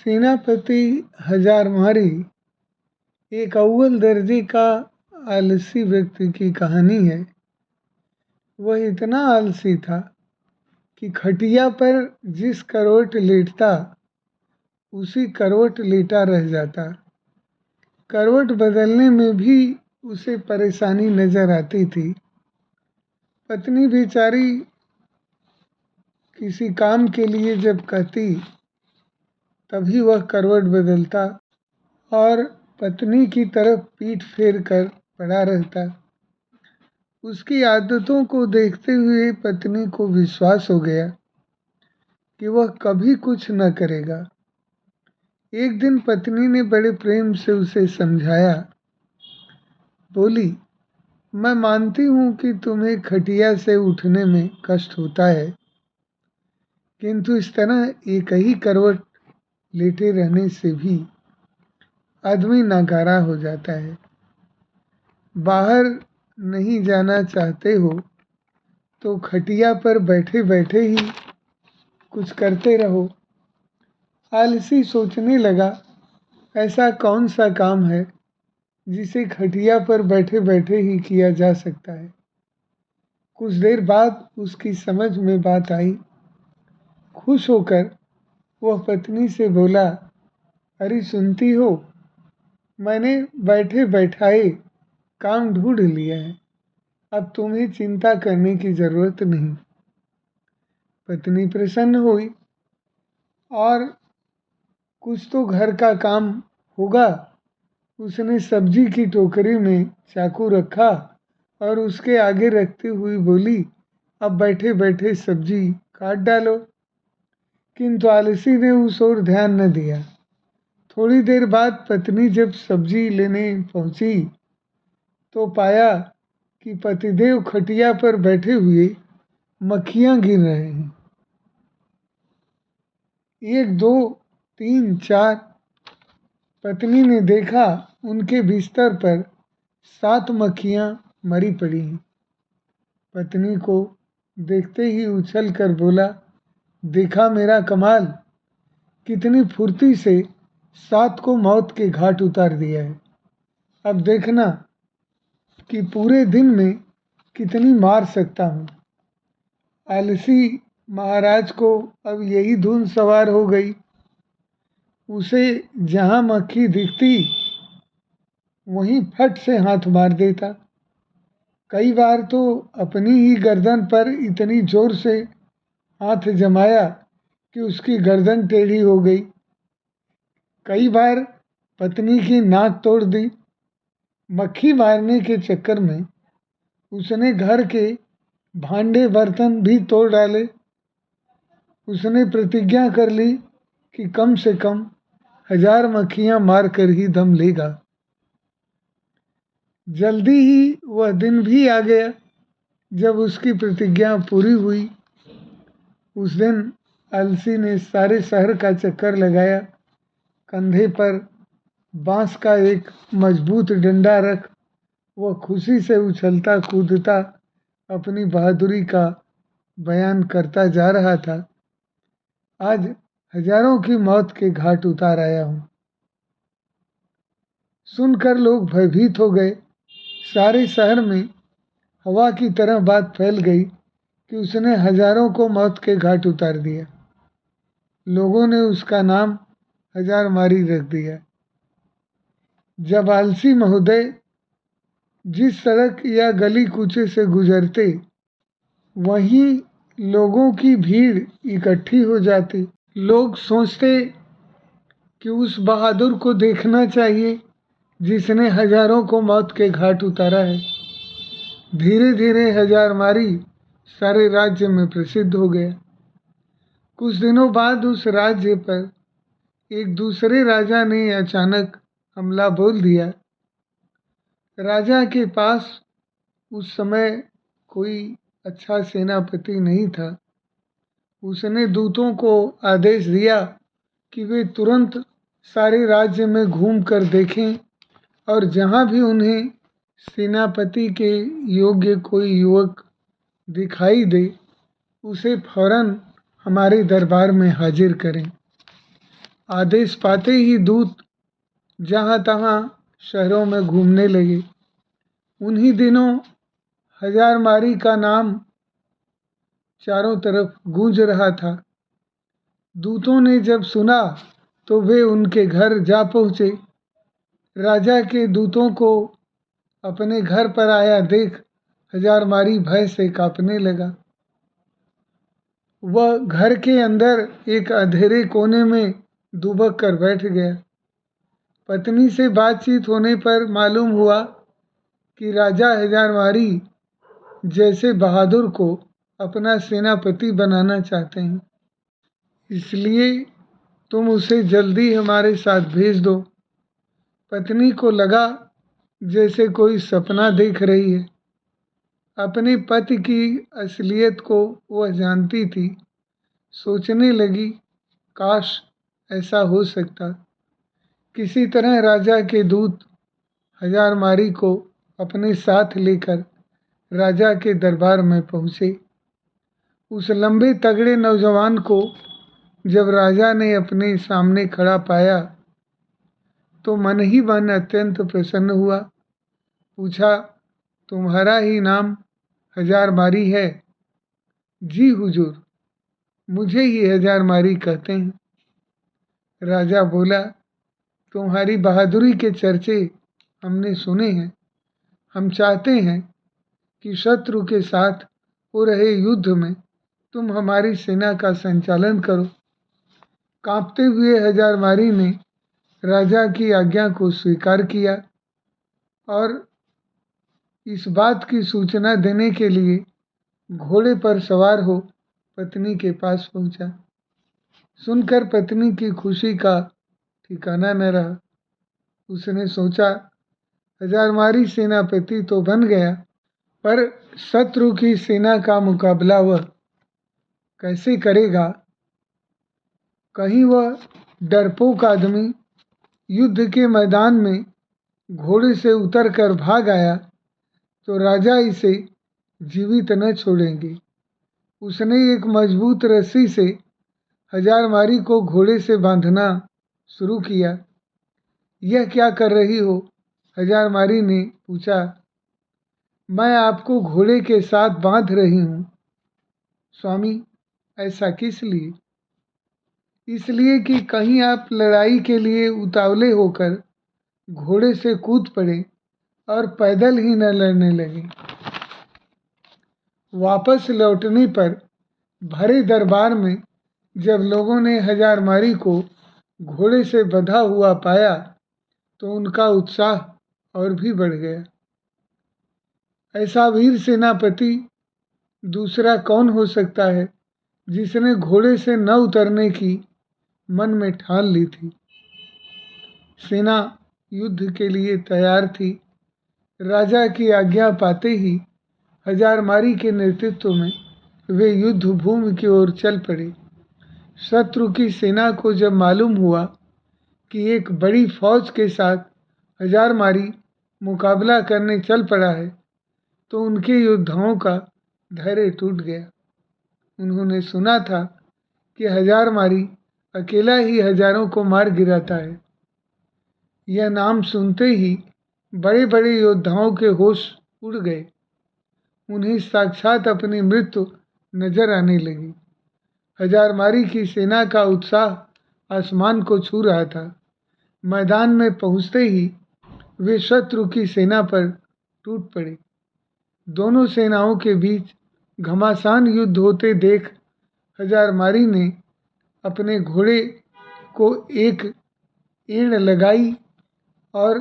सेनापति हजारमारी एक अव्वल दर्जे का आलसी व्यक्ति की कहानी है। वह इतना आलसी था कि खटिया पर जिस करवट लेटता उसी करवट लेटा रह जाता। करवट बदलने में भी उसे परेशानी नजर आती थी। पत्नी बेचारी किसी काम के लिए जब कहती तभी वह करवट बदलता और पत्नी की तरफ पीठ फेर कर पड़ा रहता। उसकी आदतों को देखते हुए पत्नी को विश्वास हो गया कि वह कभी कुछ न करेगा। एक दिन पत्नी ने बड़े प्रेम से उसे समझाया। बोली, मैं मानती हूँ कि तुम्हें खटिया से उठने में कष्ट होता है, किंतु इस तरह एक ही करवट लेटे रहने से भी आदमी नाकारा हो जाता है। बाहर नहीं जाना चाहते हो तो खटिया पर बैठे बैठे ही कुछ करते रहो। आलसी सोचने लगा, ऐसा कौन सा काम है जिसे खटिया पर बैठे बैठे ही किया जा सकता है। कुछ देर बाद उसकी समझ में बात आई। खुश होकर वह पत्नी से बोला, अरे सुनती हो, मैंने बैठे बैठाए काम ढूंढ लिया है, अब तुम्हें चिंता करने की जरूरत नहीं। पत्नी प्रसन्न हुई और कुछ तो घर का काम होगा। उसने सब्जी की टोकरी में चाकू रखा और उसके आगे रखते हुए बोली, अब बैठे बैठे सब्जी काट डालो। किंतु आलसी ने उस ओर ध्यान न दिया। थोड़ी देर बाद पत्नी जब सब्जी लेने पहुंची तो पाया कि पतिदेव खटिया पर बैठे हुए मक्खियां गिन रहे हैं। 1 2 3 4। पत्नी ने देखा उनके बिस्तर पर 7 मक्खियां मरी पड़ी हैं। पत्नी को देखते ही उछल कर बोला, देखा मेरा कमाल, कितनी फुर्ती से 7 को मौत के घाट उतार दिया है। अब देखना कि पूरे दिन में कितनी मार सकता हूँ। आलसी महाराज को अब यही धुन सवार हो गई। उसे जहाँ मक्खी दिखती वहीं फट से हाथ मार देता। कई बार तो अपनी ही गर्दन पर इतनी जोर से हाथ जमाया कि उसकी गर्दन टेढ़ी हो गई। कई बार पत्नी की नाक तोड़ दी। मक्खी मारने के चक्कर में उसने घर के भांडे बर्तन भी तोड़ डाले। उसने प्रतिज्ञा कर ली कि कम से कम 1000 मक्खियां मार कर ही दम लेगा। जल्दी ही वह दिन भी आ गया जब उसकी प्रतिज्ञा पूरी हुई। उस दिन आलसी ने सारे शहर का चक्कर लगाया। कंधे पर बांस का एक मजबूत डंडा रख वह खुशी से उछलता कूदता अपनी बहादुरी का बयान करता जा रहा था। आज हजारों की मौत के घाट उतार आया हूँ। सुनकर लोग भयभीत हो गए। सारे शहर में हवा की तरह बात फैल गई कि उसने हजारों को मौत के घाट उतार दिया। लोगों ने उसका नाम हजारमारी रख दिया। जब आलसी महोदय जिस सड़क या गली कूचे से गुजरते वहीं लोगों की भीड़ इकट्ठी हो जाती। लोग सोचते कि उस बहादुर को देखना चाहिए जिसने हजारों को मौत के घाट उतारा है। धीरे धीरे हजारमारी सारे राज्य में प्रसिद्ध हो गया। कुछ दिनों बाद उस राज्य पर एक दूसरे राजा ने अचानक हमला बोल दिया। राजा के पास उस समय कोई अच्छा सेनापति नहीं था। उसने दूतों को आदेश दिया कि वे तुरंत सारे राज्य में घूम कर देखें और जहाँ भी उन्हें सेनापति के योग्य कोई युवक दिखाई दे उसे फौरन हमारे दरबार में हाजिर करें। आदेश पाते ही दूत जहाँ तहाँ शहरों में घूमने लगे। उन्हीं दिनों हजारमारी का नाम चारों तरफ गूंज रहा था। दूतों ने जब सुना तो वे उनके घर जा पहुँचे। राजा के दूतों को अपने घर पर आया देख हजारमारी भय से कांपने लगा। वह घर के अंदर एक अंधेरे कोने में दुबक कर बैठ गया। पत्नी से बातचीत होने पर मालूम हुआ कि राजा हजारमारी जैसे बहादुर को अपना सेनापति बनाना चाहते हैं, इसलिए तुम उसे जल्दी हमारे साथ भेज दो। पत्नी को लगा जैसे कोई सपना देख रही है। अपने पति की असलियत को वह जानती थी। सोचने लगी, काश ऐसा हो सकता। किसी तरह राजा के दूत हजारमारी को अपने साथ लेकर राजा के दरबार में पहुँचे। उस लंबे तगड़े नौजवान को जब राजा ने अपने सामने खड़ा पाया तो मन ही मन अत्यंत प्रसन्न हुआ। पूछा, तुम्हारा ही नाम हजारमारी है? जी हुजूर, मुझे ही हजारमारी कहते हैं। राजा बोला, तुम्हारी बहादुरी के चर्चे हमने सुने हैं। हम चाहते हैं कि शत्रु के साथ हो रहे युद्ध में तुम हमारी सेना का संचालन करो। कांपते हुए हजारमारी ने राजा की आज्ञा को स्वीकार किया और इस बात की सूचना देने के लिए घोड़े पर सवार हो पत्नी के पास पहुंचा। सुनकर पत्नी की खुशी का ठिकाना न रहा। उसने सोचा, हजारमारी सेनापति तो बन गया, पर शत्रु की सेना का मुकाबला वह कैसे करेगा? कहीं वह डरपोक आदमी युद्ध के मैदान में घोड़े से उतरकर भाग आया तो राजा इसे जीवित न छोड़ेंगे। उसने एक मजबूत रस्सी से हजारमारी को घोड़े से बांधना शुरू किया। यह क्या कर रही हो? हजारमारी ने पूछा। मैं आपको घोड़े के साथ बांध रही हूँ। स्वामी, ऐसा किस लिए? इसलिए कि कहीं आप लड़ाई के लिए उतावले होकर घोड़े से कूद पड़े और पैदल ही न लड़ने लगे। वापस लौटने पर भरे दरबार में जब लोगों ने हजारमारी को घोड़े से बंधा हुआ पाया तो उनका उत्साह और भी बढ़ गया। ऐसा वीर सेनापति दूसरा कौन हो सकता है जिसने घोड़े से न उतरने की मन में ठान ली थी। सेना युद्ध के लिए तैयार थी। राजा की आज्ञा पाते ही हजारमारी के नेतृत्व में वे युद्ध भूमि की ओर चल पड़े। शत्रु की सेना को जब मालूम हुआ कि एक बड़ी फौज के साथ हजारमारी मुकाबला करने चल पड़ा है तो उनके योद्धाओं का धैर्य टूट गया। उन्होंने सुना था कि हजारमारी अकेला ही हजारों को मार गिराता है। यह नाम सुनते ही बड़े बड़े योद्धाओं के होश उड़ गए। उन्हें साक्षात अपनी मृत्यु नजर आने लगी। हजारमारी की सेना का उत्साह आसमान को छू रहा था। मैदान में पहुंचते ही वे शत्रु की सेना पर टूट पड़े। दोनों सेनाओं के बीच घमासान युद्ध होते देख हजारमारी ने अपने घोड़े को एक एड़ लगाई और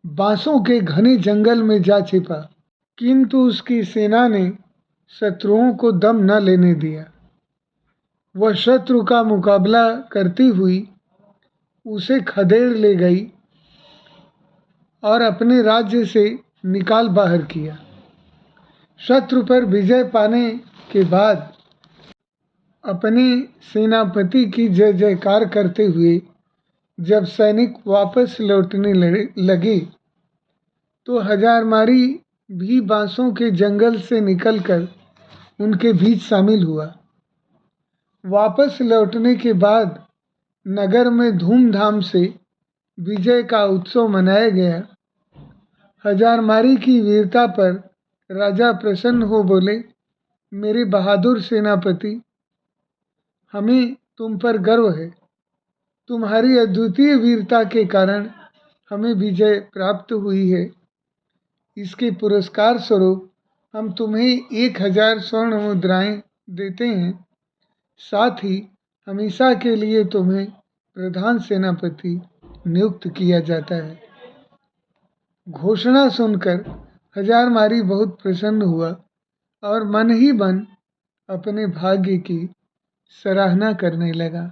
बांसों के घने जंगल में जा छिपा, किंतु उसकी सेना ने शत्रुओं को दम न लेने दिया। वह शत्रु का मुकाबला करती हुई उसे खदेड़ ले गई और अपने राज्य से निकाल बाहर किया। शत्रु पर विजय पाने के बाद अपने सेनापति की जय जयकार करते हुए जब सैनिक वापस लौटने लगे तो हजारमारी भी बांसों के जंगल से निकलकर उनके बीच शामिल हुआ। वापस लौटने के बाद नगर में धूमधाम से विजय का उत्सव मनाया गया। हजारमारी की वीरता पर राजा प्रसन्न हो बोले, मेरे बहादुर सेनापति, हमें तुम पर गर्व है। तुम्हारी अद्वितीय वीरता के कारण हमें विजय प्राप्त हुई है। इसके पुरस्कार स्वरूप हम तुम्हें 1000 स्वर्ण मुद्राएं देते हैं। साथ ही हमेशा के लिए तुम्हें प्रधान सेनापति नियुक्त किया जाता है। घोषणा सुनकर हजारमारी बहुत प्रसन्न हुआ और मन ही मन अपने भाग्य की सराहना करने लगा।